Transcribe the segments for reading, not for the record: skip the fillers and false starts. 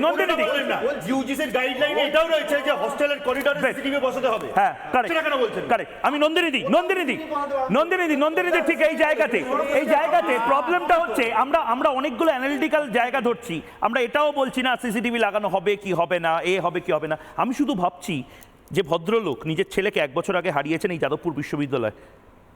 নন্দিনী ইউজিসির গাইডলাইনে এটাও রয়েছে যে হোস্টেলের করিডোরে সিসিটিভি বসাতে হবে। হ্যাঁ, সেটা কেন বলছেন? কারেক্ট। আমি নন্দিনী ঠিক এই জায়গাতে প্রবলেমটা হচ্ছে আমরা অনেকগুলো অ্যানালিটিক্যাল জায়গা ধরছি। আমরা এটাও বলছি না সিসিটিভি লাগানো হবে কি হবে না, হবে কি হবে না। আমি শুধু ভাবছি যে ভদ্রলোক নিজের ছেলেকে 1 বছর আগে হারিয়েছেন এই যাদবপুর বিশ্ববিদ্যালয়,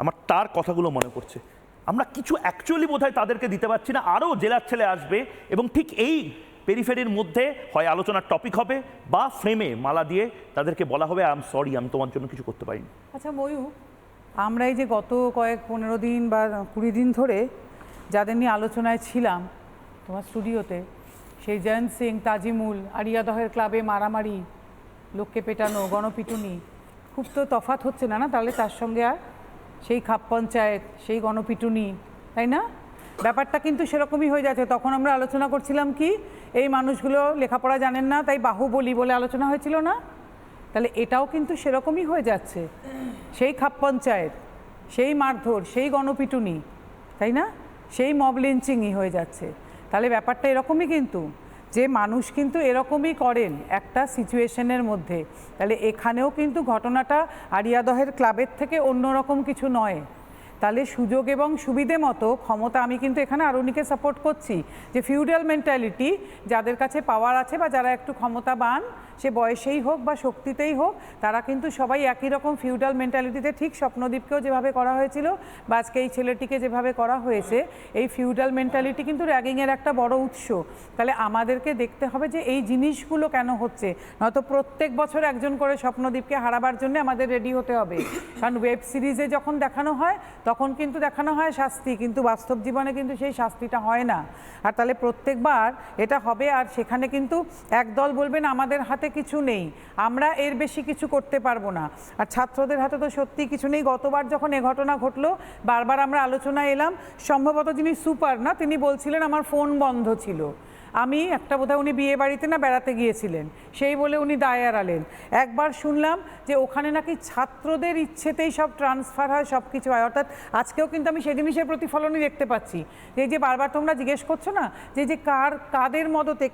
আমার তার কথাগুলো মনে পড়ছে। আমরা কিছু অ্যাকচুয়ালি বোধহয় তাদেরকে দিতে পারছি না। আরও জেলার ছেলে আসবে এবং ঠিক এই পেরিফেরির মধ্যে হয় আলোচনার টপিক হবে বা ফ্রেমে মালা দিয়ে তাদেরকে বলা হবে আই এম সরি, আমি তোমার জন্য কিছু করতে পারিনি। আচ্ছা ময়ূর, আমরা এই যে গত 15 দিন বা 20 দিন ধরে যাদের নিয়ে আলোচনায় ছিলাম তোমার স্টুডিওতে, সেই জয়ন্ত সিং, তাজিমুল, আরিয়াদহের ক্লাবে মারামারি, লোককে পেটানো, গণপিটুনি, খুব তো তফাৎ হচ্ছে না তাহলে তার সঙ্গে আর সেই খাপ পঞ্চায়েত, সেই গণপিটুনি, তাই না? ব্যাপারটা কিন্তু সেরকমই হয়ে যাচ্ছে। তখন আমরা আলোচনা করছিলাম কি এই মানুষগুলো লেখাপড়া জানেন না তাই বাহুবলী বলে আলোচনা হয়েছিল না? তাহলে এটাও কিন্তু সেরকমই হয়ে যাচ্ছে, সেই খাপ পঞ্চায়েত, সেই মারধর, সেই গণপিটুনি, তাই না? সেই মব লিঞ্চিংই হয়ে যাচ্ছে। তাহলে ব্যাপারটা এরকমই কিন্তু যে মানুষ কিন্তু এরকমই করেন একটা সিচুয়েশনের মধ্যে। তাহলে এখানেও কিন্তু ঘটনাটা আরিয়াদহের ক্লাবের থেকে অন্যরকম কিছু নয়। তাহলে সুযোগ এবং সুবিধে মতো ক্ষমতা, আমি কিন্তু এখানে আরুণীকে সাপোর্ট করছি যে ফিউডাল মেন্টালিটি যাদের কাছে পাওয়ার আছে বা যারা একটু ক্ষমতাবান, সে বয়সেই হোক বা শক্তিতেই হোক, তারা কিন্তু সবাই একই রকম ফিউডাল মেন্টালিটিতে, ঠিক স্বপ্নদীপকেও যেভাবে করা হয়েছিল বা আজকে এই ছেলেটিকে যেভাবে করা হয়েছে, এই ফিউডাল মেন্টালিটি কিন্তু র্যাগিংয়ের একটা বড় উৎস। তাহলে আমাদেরকে দেখতে হবে যে এই জিনিসগুলো কেন হচ্ছে, নয়তো প্রত্যেক বছর একজন করে স্বপ্নদীপকে হারাবার জন্য আমাদের রেডি হতে হবে। কারণ ওয়েব সিরিজে যখন দেখানো হয় তখন কিন্তু দেখানো হয় শাস্তি, কিন্তু বাস্তব জীবনে কিন্তু সেই শাস্তিটা হয় না। আর তাহলে প্রত্যেকবার এটা হবে, আর সেখানে কিন্তু একদল বলবেন আমাদের হাতে কিছু নেই, আমরা এর বেশি কিছু করতে পারবো না। আর ছাত্রদের হাতে তো সত্যি কিছু নেই। গতবার যখন এ ঘটনা ঘটলো বারবার আমরা আলোচনায় এলাম, সম্ভবত যিনি সুপার না তিনি বলছিলেন আমার ফোন বন্ধ ছিল। আমি একটা বোধহয় উনি বিয়ে বাড়িতে না বেড়াতে গিয়েছিলেন সেই বলে উনি দায় এড়ালেন। একবার শুনলাম যে ওখানে নাকি ছাত্রদের ইচ্ছেতেই সব ট্রান্সফার হয়, সব কিছু হয়। অর্থাৎ আজকেও কিন্তু আমি সেই জিনিসের প্রতিফলনই দেখতে পাচ্ছি যে বারবার তোমরা জিজ্ঞেস করছো না যে কাদের মদতে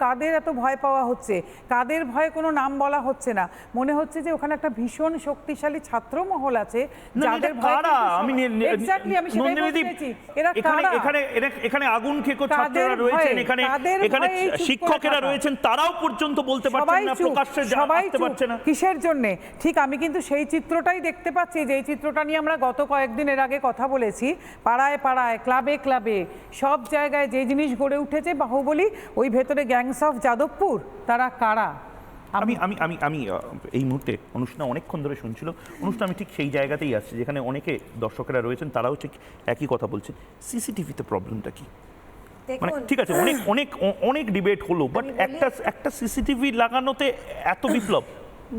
কাদের এত ভয় পাওয়া হচ্ছে, কাদের ভয়ে কোনো নাম বলা হচ্ছে না। মনে হচ্ছে যে ওখানে একটা ভীষণ শক্তিশালী ছাত্র মহল আছে যাদের ভয়। আমি সেটাই বলতে চাইছি, এরা কারা? এখানে আগুন খেকো ছাত্ররা রয়েছেন, এখানে শিক্ষকেরা রয়েছেন, তারাও পর্যন্ত বলতে পারছেন না, প্রকাশ্যে আসতে পারছে না। কিসের জন্য? ঠিক আমি কিন্তু সেই চিত্রটাই দেখতে পাচ্ছি, যে চিত্রটা নিয়ে আমরা গত কয়েকদিনের আগে কথা বলেছি। পাড়ায় পাড়ায়, ক্লাবে ক্লাবে, সব জায়গায় যে জিনিস গড়ে উঠেছে বাহুবলী, ওই ভেতরে গ্যাংস অফ যাদবপুর, তারা কারা? আমি এই মুহূর্তে অনুষ্ঠান অনেকক্ষণ ধরে শুনছিল, অনুষ্ঠান আমি ঠিক সেই জায়গাতেই আসছি যেখানে অনেকে দর্শকেরা রয়েছেন, তারাও ঠিক একই কথা bলছেন। সিসিটিভিতে প্রবলেমটা কি? মানে ঠিক আছে, অনেক ডিবেট হলো, বাট একটা সিসিটিভি লাগানোতে এত বিপ্লব?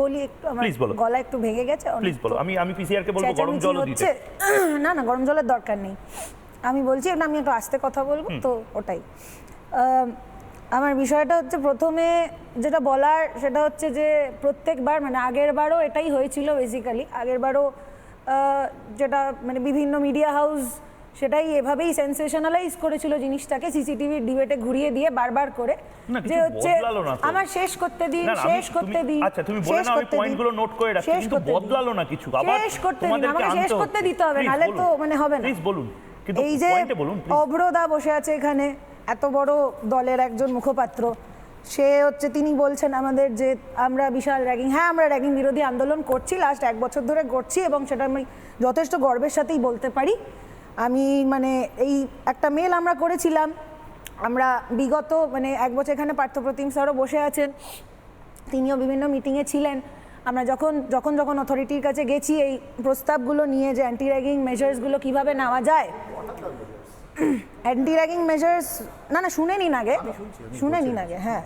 বলি একটু, আমার গলা একটু ভেঙে গেছে, প্লিজ বলো। আমি পিসিআর কে বলবো গরম জল দিতে। না গরম জলের দরকার নেই, আমি বলছি না, আমি একটু আস্তে কথা বলবো তো ওটাই। আমার বিষয়টা হচ্ছে প্রথমে যেটা বলার সেটা হচ্ছে যে প্রত্যেকবার মানে আগের বারও এটাই হয়েছিল বেসিক্যালি। আগের বারও যেটা মানে বিভিন্ন মিডিয়া হাউস সেটাই এভাবেই সেন্সেশনালাইজ করেছিল জিনিসটাকে, সিসিটিভি ডিবেটে ঘুরিয়ে দিয়ে বারবার করে, যে হচ্ছে আমার শেষ করতে দিন। আচ্ছা তুমি বলে নাও, আমি পয়েন্টগুলো নোট করে রাখছি, কিন্তু বদলালো না কিছু। আবার শেষ করতে দিন, আমাকে শেষ করতে দিতে হবে, নালে তো মানে হবে না। প্লিজ বলুন। কিন্তু এই যে অভ্রদা বসে আছে এখানে, এত বড় দলের একজন মুখপাত্র, সে হচ্ছে তিনি বলছেন আমাদের যে আমরা বিশাল র্যাগিং। হ্যাঁ, আমরা র্যাগিং বিরোধী আন্দোলন করছি, লাস্ট 1 বছর ধরে করছি, এবং সেটা আমি যথেষ্ট গর্বের সাথেই বলতে পারি। আমি মানে এই একটা মেল আমরা করেছিলাম, আমরা বিগত মানে 1 বছর, এখানে পার্থপ্রতিম স্যারও বসে আছেন, তিনিও বিভিন্ন মিটিংয়ে ছিলেন। আমরা যখন অথরিটির কাছে গেছি এই প্রস্তাবগুলো নিয়ে যে অ্যান্টি র্যাগিং মেজার্সগুলো কীভাবে নেওয়া যায়, অ্যান্টি র্যাগিং মেজার্স না শুনে নিন আগে। হ্যাঁ,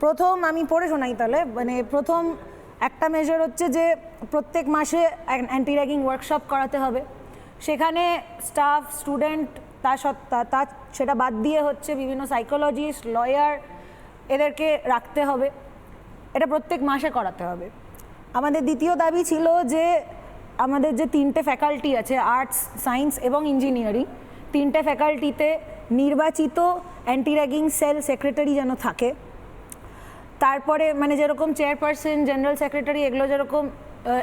প্রথম আমি পড়ে শোনাই তাহলে। মানে প্রথম একটা মেজার হচ্ছে যে প্রত্যেক মাসে অ্যান্টি র্যাগিং ওয়ার্কশপ করাতে হবে, সেখানে স্টাফ, স্টুডেন্ট, তা সেটা বাদ দিয়ে হচ্ছে বিভিন্ন সাইকোলজিস্ট, লয়ার, এদেরকে রাখতে হবে, এটা প্রত্যেক মাসে করাতে হবে। আমাদের দ্বিতীয় দাবি ছিল যে আমাদের যে 3টে ফ্যাকাল্টি আছে, আর্টস, সায়েন্স এবং ইঞ্জিনিয়ারিং, 3টে ফ্যাকাল্টিতে নির্বাচিত অ্যান্টি র্যাগিং সেল সেক্রেটারি যেন থাকে। তারপরে মানে যেরকম চেয়ারপারসন জেনারেল সেক্রেটারি এগুলো যেরকম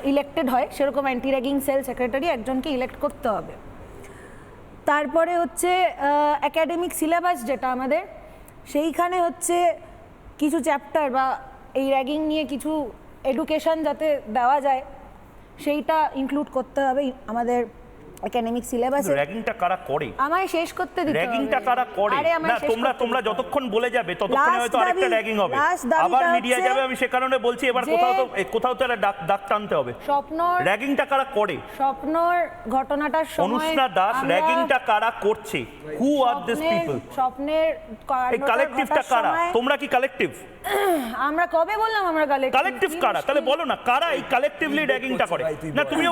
ইলেক্টেড হয় সেরকম অ্যান্টি র্যাগিং সেল সেক্রেটারি একজনকে ইলেক্ট করতে হবে। তারপরে হচ্ছে একাডেমিক সিলেবাস যেটা আমাদের, সেইখানে হচ্ছে কিছু চ্যাপ্টার বা এই র্যাগিং নিয়ে কিছু এডুকেশন যাতে দেওয়া যায় সেইটা ইনক্লুড করতে হবে আমাদের একাডেমিক সিলেবাসে। র্যাগিংটা কারা করে? আমায় শেষ করতে দিতে হবে। র্যাগিংটা কারা করে? আরে আমায় না শেষ তোমরা করতে তোমরা দিতে হবে। যতক্ষণ বলে যাবে ততক্ষণে হয়তো আরেকটা র্যাগিং হবে, আবার মিডিয়া যাবে, আমি সে কারণে বলছি এবার যে- কোথাও তো একটা দাগ টানতে হবে। স্বপ্নর র্যাগিংটা কারা করে? স্বপ্নর ঘটনাটার সময় অনুষ্ণা দাস, আমরা র্যাগিংটা কারা করছে? হু আর দিস পিপল? স্বপ্নের এই কালেকটিভটা কারা? তোমরা কি কালেকটিভ? আমরা কবে বললাম আমরা কালেকটিভ কারা? তাহলে বলো না কারা এই কালেকটিভলি র্যাগিংটা করে? না তুমিও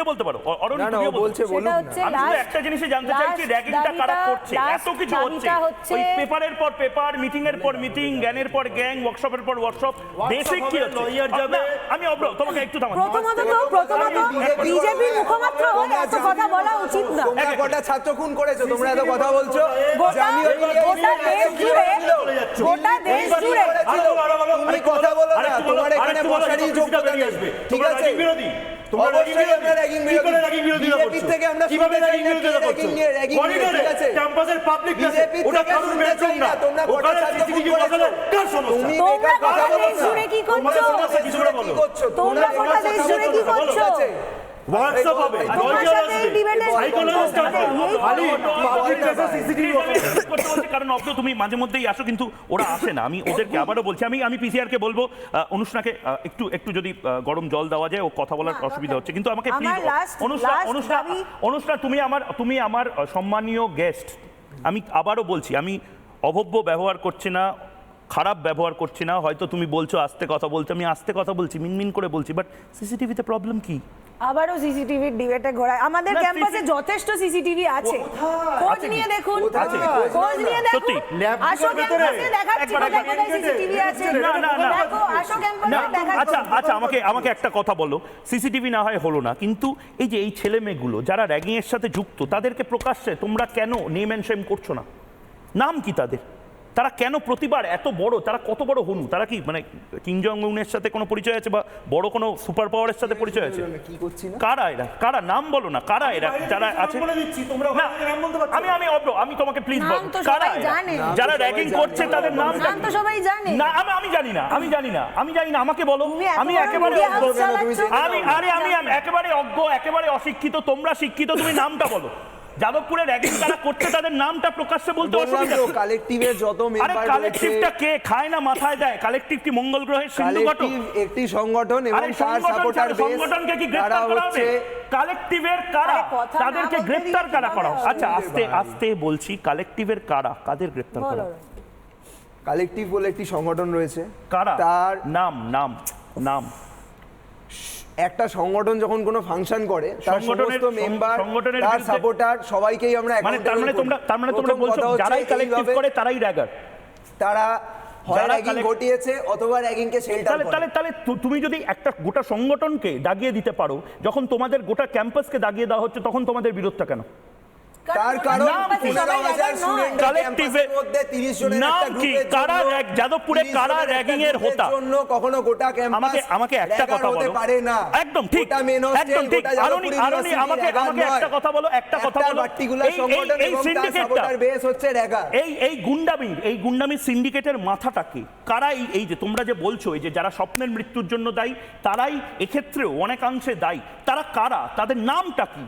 বলতে পারো, অরুণ না, তুমিও ও বলছে, বলুন সেটা না। হচ্ছে আমি শুধু একটা জিনিসই জানতে চাইছি, র্যাগিংটা কারা করছে? এত কিছু হচ্ছে, ওই পেপারের পর পেপার, মিটিং এর পর মিটিং, জ্ঞানের পর জ্ঞান, ওয়ার্কশপের পর ওয়ার্কশপ, বেসিক কি হচ্ছে? লয়ার যাবে। না, আমি তোমাকে একটু থামাচ্ছি। প্রথমত বিজেপির মুখপাত্র হয়ে এত কথা বলা উচিত না। তোমরা কটা ছাত্র খুন করেছো, তোমরা এত কথা বলছো। গোটা দেশ জুড়ে তুমি কথা বলো না, তোমার এখানে বসারই যোগ্যতা নেই। ঠিক আছে, অবশ্যই আমরা র্যাগিং বিরোধী। বিজেপি থেকে আমরা শুনতে চাই না কে র্যাগিং নিয়ে র্যাগিং নিয়ে, ঠিক আছে? ক্যাম্পাসের পাবলিক প্লেসে বিজেপি ওটা থেকে কারণ শুনতে বের চাই না, না, তোমরা কটা ওখানে ছাত্র খুন সিসিটিভি করেছো? বসালে কার সমস্যা? তুমি তোমরা বেকার কথা গোটা বলো দেশ না। জুড়ে কি করছো? তোমরা গোটা দেশ জুড়ে কি করছো? হোয়াটসঅ্যাপ হবে, তোমার লয়ার সাথে এই আসবে, ডিবেটে সাইকোলজিস্ট আসবে, খালি পাবলিক প্লেসে সিসিটিভি বসে। কারণ অব্দ তুমি মাঝে মধ্যেই আসো কিন্তু ওরা আসে না। আমি ওদেরকে আবারও বলছি, আমি পিসিআর কে বলবো অনুষ্ণাকে একটু যদি গরম জল দেওয়া যায়, ও কথা বলার অসুবিধা হচ্ছে। কিন্তু আমাকে প্লিজ অনুষ্ঠান, তুমি আমার সম্মানীয় গেস্ট, আমি আবারও বলছি, আমি অভব্য ব্যবহার করছি না, খারাপ ব্যবহার করছি না। হয়তো তুমি বলছো আস্তে কথা বলতে, আমি আস্তে কথা বলছি, মিনমিন করে বলছি, বাট সিসিটিভিতে প্রবলেম কি? আবারও সিসিটিভির ডিবেটে ঘোরায়। আমাদের না, ক্যাম্পাসে যথেষ্ট সিসিটিভি আছে, খোঁজ নিয়ে দেখুন, আছে? খোঁজ নিয়ে দেখুন। সত্যি? আসো ক্যাম্পাসে দেখাচ্ছি কোথায় কোথায় সিসিটিভি আছে। না। দেখো, আসো ক্যাম্পাসে না, দেখাচ্ছি। আচ্ছা আমাকে একটা কথা বলো, সিসিটিভি না হয় হলো না, কিন্তু এই যে এই ছেলে মেয়েগুলো যারা র্যাগিং এর সাথে যুক্ত, তাদেরকে প্রকাশ্যে তোমরা কেন নেম এন্ড শেম করছো না? নাম কি তাদের? তারা কেন প্রতিবার এত বড়? তারা কত বড় হনু? তারা কি মানে কিং জং উনের সাথে কোনো পরিচয় আছে বা বড় কোনো সুপার পাওয়ারের সাথে পরিচয় আছে? কি করছি না? কারা এরা? কারা? নাম বলো না, কারা এরা যারা আছে? বলে দিচ্ছি, তোমরা না, ওখানে নাম বলতে পারছো? আমি তোমাকে প্লিজ নাম বল, তো কারা সবাই এরা? জানে। যারা সবাই র্যাগিং জানে। করছে তাদের নাম নাম তো সবাই জানে। না, আমি জানি না, আমাকে বলো। তুমি এত আমি বড় একেবারে media অজ্ঞ। house চালাচ্ছ। আমি একেবারে অজ্ঞ, একেবারে অশিক্ষিত, তোমরা শিক্ষিত, তুমি নামটা বলো। যাদবপুরে র্যাগিং যারা করছে তাদের নামটা প্রকাশ্যে বলতে অসুবিধা কি? কালেকটিভের যত আরে মেম্বার রয়েছে, কালেকটিভটা কে খায় না মাথায় দেয়? কালেকটিভ কি মঙ্গল গ্রহের সিন্ধু ঘটক? কালেকটিভ একটি সংগঠন এবং আরে তার সাপোর্টার বেস, সংগঠনকে কি তারা গ্রেফতার করা হবে? হচ্ছে কালেকটিভের কারা? আরে কথা না তাদেরকে বলতে গ্রেফতার দিলে কারা কি করা? হবে? আচ্ছা আস্তে বলছি, কালেকটিভের কারা? কাদের গ্রেফতার করা? বলো। কালেকটিভ বলে একটি সংগঠন রয়েছে। কারা? তার নাম একটা সংগঠন যখন কোনো ফাংশন করে, তার সংগঠনের- সমস্ত মেম্বার, সংগঠনের তার বিরুদ্ধে- সাপোর্টার সবাইকেই আমরা মানে তার মানে তোমরা প্রথম বলছো কথা হচ্ছে যারাই কালেকটিভ এইভাবে করে তারাই র্যাগার? তারা হয় যারা র্যাগিং collect- ঘটিয়েছে অথবা র্যাগিংকে শেল্টার করে। তাহলে তুমি যদি একটা গোটা সংগঠনকে দাগিয়ে দিতে পারো, যখন তোমাদের গোটা ক্যাম্পাসকে দাগিয়ে দেওয়া হচ্ছে, তখন তোমাদের বিরোধটা কেন? তার কারণ নাম কি? 15,000 স্টুডেন্ট Collective-এ মধ্যে 30 জনের নাম একটা কি? গ্রুপের কারা জন্য, যাদবপুরে 30 কারা জনের একটা র্যাগিং এর গ্রুপের হোতা? জন্য কখনো গোটা ক্যাম্পাস আমাকে একটা কথা হতে বলো। পারে না। একদম ঠিক, গোটা মেন হোস্টেল, একদম ঠিক। গোটা যাদবপুর আরনি ইউনিভার্সিটি আমাকে র্যাগার একটা নয়। কথা বলো, একটা কথা বলো। পার্টিকুলার সংগঠন এই এবং তার সিন্ডিকেটটা, সাপোর্টার বেস হচ্ছে র্যাগার। এই গুন্ডামির সিন্ডিকেটের মাথাটাকে কারা? এই যে তোমরা যে বলছো, এই যে যারা স্বপ্নের মৃত্যুর জন্য দায়ী, তারাই এক্ষেত্রেও অনেকাংশে দায়ী। তারা কারা? তাদের নামটা কি?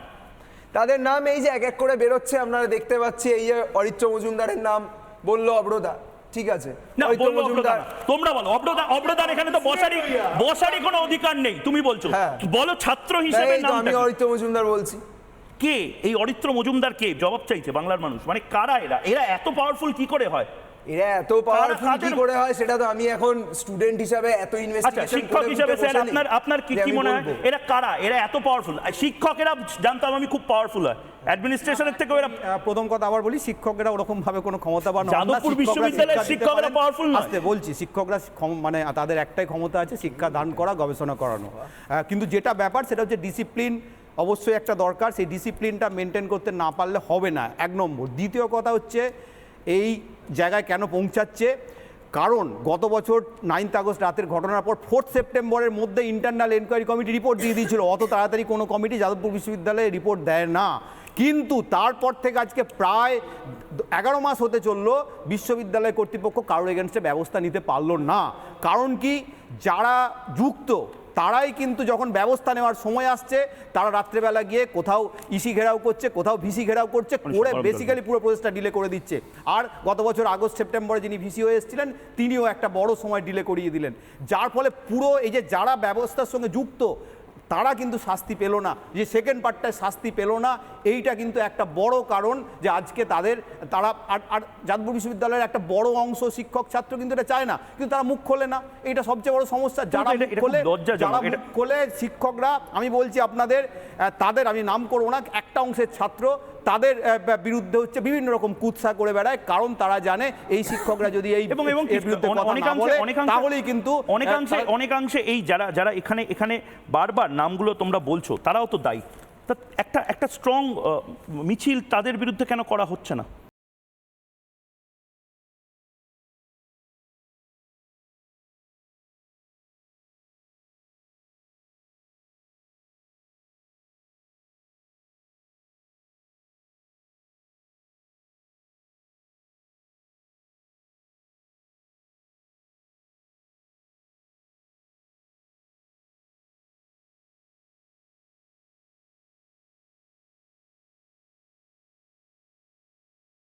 তাদের নাম এই যে এক এক করে বেরোচ্ছে, আপনারা দেখতে পাচ্ছি। এই যে অরিত্র মজুমদারের নাম বললো অব্রদা, ঠিক আছে? না, অরিত্র বলবো মজুমদার, তোমরা বলো। অব্রদান এখানে তো বসারই কোনো অধিকার নেই, তুমি বলছো। হ্যাঁ। বলো ছাত্র হিসেবে এই তো নামটা আমি কি? অরিত্র মজুমদার বলছি। কে এই অরিত্র মজুমদার? কে জবাব চাইছে বাংলার মানুষ? মানে কারা এরা এত পাওয়ারফুল কি করে হয়? এরা এত পাওয়ারফুল কি কাদের- করে হয় সেটা তো আমি এখন স্টুডেন্ট হিসাবে এত আচ্ছা, ইনভেস্টিগেশন শিক্ষক হিসেবে স্যার আপনার কি মনে হয় এরা কারা? এরা এত পাওয়ারফুল? শিক্ষকেরা জানতাম আমি খুব পাওয়ারফুল হয়, অ্যাডমিনিস্ট্রেশনের থেকেও এরা। প্রথম কথা আবার বলি, শিক্ষকেরা ওরকম ভাবে কোনো ক্ষমতাবান নন না। যাদবপুর শিক্ষকরা বিশ্ববিদ্যালয়ের শিক্ষা দিতে শিক্ষকরা পারেন। powerful নয়? আস্তে বলছি, শিক্ষকরা মানে তাদের একটাই ক্ষমতা আছে, শিক্ষা দান করা, গবেষণা করানো। কিন্তু যেটা ব্যাপার সেটা হচ্ছে ডিসিপ্লিন অবশ্যই একটা দরকার। সেই ডিসিপ্লিনটা মেনটেন করতে না পারলে হবে না, 1 নম্বর। দ্বিতীয় কথা হচ্ছে এই জায়গায় কেন পৌঁছাচ্ছে, কারণ গত বছর 9th আগস্ট রাতের ঘটনার পর 4th সেপ্টেম্বরের মধ্যে ইন্টারনাল এনকোয়ারি কমিটি রিপোর্ট দিয়ে দিয়েছিল। অত তাড়াতাড়ি কোনো কমিটি যাদবপুর বিশ্ববিদ্যালয়ে রিপোর্ট দেয় না। কিন্তু তারপর থেকে আজকে প্রায় 11 মাস হতে চললো, বিশ্ববিদ্যালয় কর্তৃপক্ষ কারোর এগেনস্টে ব্যবস্থা নিতে পারলো না। কারণ কি, যারা যুক্ত তারাই কিন্তু যখন ব্যবস্থা নেওয়ার সময় আসছে, তারা রাত্রেবেলা গিয়ে কোথাও ইসি ঘেরাও করছে, কোথাও ভিসি ঘেরাও করছে, করে বেসিক্যালি পুরো প্রসেসটা ডিলে করে দিচ্ছে। আর গত বছর আগস্ট সেপ্টেম্বরে যিনি ভিসি হয়ে এসেছিলেন তিনিও একটা বড় সময় ডিলে করিয়ে দিলেন, যার ফলে পুরো এই যে যারা ব্যবস্থার সঙ্গে যুক্ত তারা কিন্তু শাস্তি পেল না, যে সেকেন্ড পার্টটায় শাস্তি পেল না। এইটা কিন্তু একটা বড় কারণ যে আজকে তারা আর যাদবপুর বিশ্ববিদ্যালয়ের একটা বড় অংশ শিক্ষক ছাত্র কিন্তু এটা চায় না, কিন্তু তারা মুখ খোলে না। এইটা সবচেয়ে বড় সমস্যা। যারা এটা মুখ খোলে, খুব লজ্জাজনক। যারা মুখ খোলে শিক্ষকরা, আমি বলছি আপনাদের, তাদের আমি নাম করবো না, একটা অংশের ছাত্র তাদের বিরুদ্ধে হচ্ছে বিভিন্ন রকম কুৎসা করে বেড়ায়, কারণ তারা জানে এই শিক্ষকরা যদি এই এবং এর বিরুদ্ধে কথা না বলে তাহলেই কিন্তু অনেকাংশে এই যারা এখানে বারবার নামগুলো তোমরা বলছো তারাও তো দায়ী। তা একটা স্ট্রং মিছিল তাদের বিরুদ্ধে কেন করা হচ্ছে না?